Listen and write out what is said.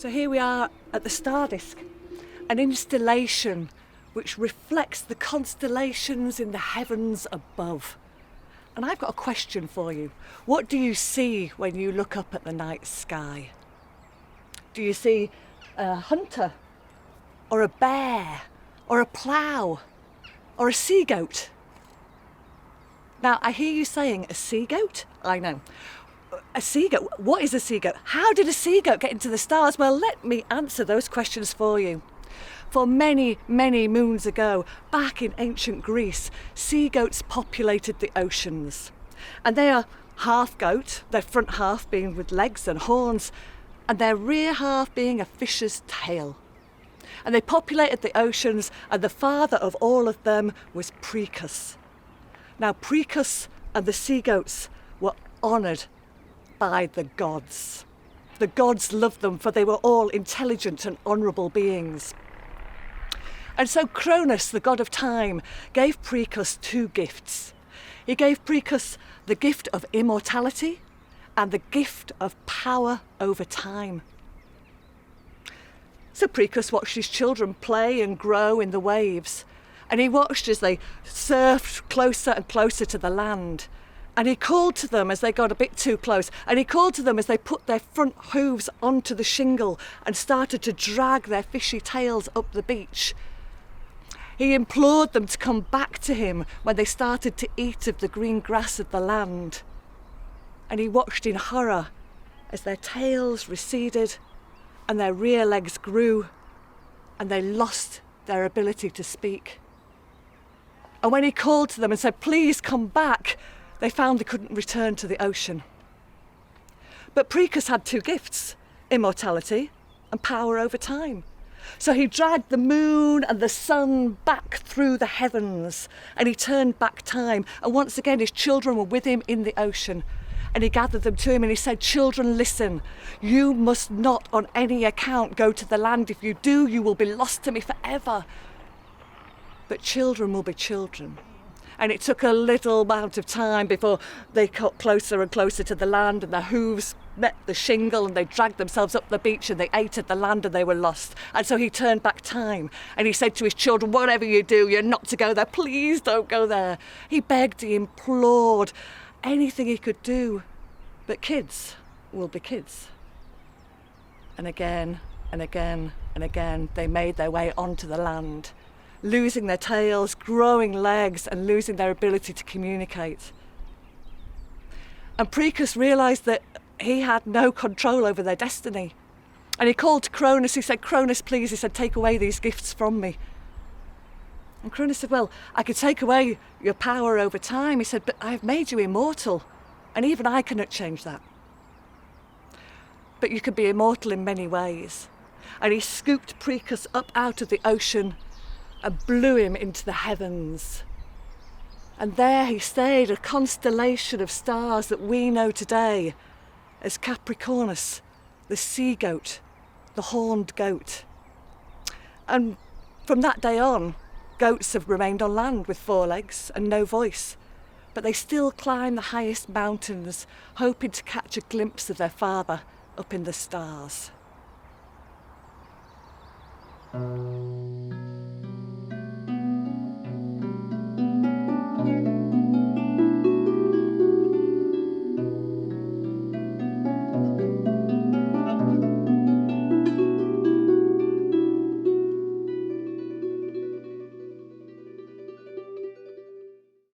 So here we are at the star disk, an installation which reflects the constellations in the heavens above. And I've got a question for you. What do you see when you look up at the night sky? Do you see a hunter, or a bear, or a plough, or a sea goat? Now, I hear you saying a sea goat. I know. A sea goat? What is a sea goat? How did a sea goat get into the stars? Well, let me answer those questions for you. For many, many moons ago, back in ancient Greece, sea goats populated the oceans. And they are half goat, their front half being with legs and horns, and their rear half being a fish's tail. And they populated the oceans, and the father of all of them was Precus. Now, Precus and the sea goats were honoured by the gods. The gods loved them, for they were all intelligent and honourable beings. And so Cronus, the god of time, gave Precus two gifts. He gave Precus the gift of immortality and the gift of power over time. So Precus watched his children play and grow in the waves, and he watched as they surfed closer and closer to the land. And he called to them as they got a bit too close, and he called to them as they put their front hooves onto the shingle and started to drag their fishy tails up the beach. He implored them to come back to him when they started to eat of the green grass of the land. And he watched in horror as their tails receded and their rear legs grew and they lost their ability to speak. And when he called to them and said, "Please come back," they found they couldn't return to the ocean. But Precus had two gifts, immortality and power over time. So he dragged the moon and the sun back through the heavens, and he turned back time. And once again, his children were with him in the ocean. And he gathered them to him and he said, "Children, listen, you must not on any account go to the land. If you do, you will be lost to me forever. But children will be children." And it took a little amount of time before they got closer and closer to the land, and their hooves met the shingle, and they dragged themselves up the beach, and they ate at the land, and they were lost. And so he turned back time, and he said to his children, "Whatever you do, you're not to go there. Please don't go there." He begged, he implored, anything he could do. But kids will be kids. And again, and again, and again, they made their way onto the land, losing their tails, growing legs, and losing their ability to communicate. And Precus realised that he had no control over their destiny. And he called to Cronus. He said, "Cronus, please," he said, "take away these gifts from me." And Cronus said, "Well, I could take away your power over time." He said, "But I've made you immortal, and even I cannot change that. But you could be immortal in many ways." And he scooped Precus up out of the ocean and blew him into the heavens. And there he stayed, a constellation of stars that we know today as Capricornus, the sea goat, the horned goat. And from that day on, goats have remained on land with four legs and no voice, but they still climb the highest mountains, hoping to catch a glimpse of their father up in the stars.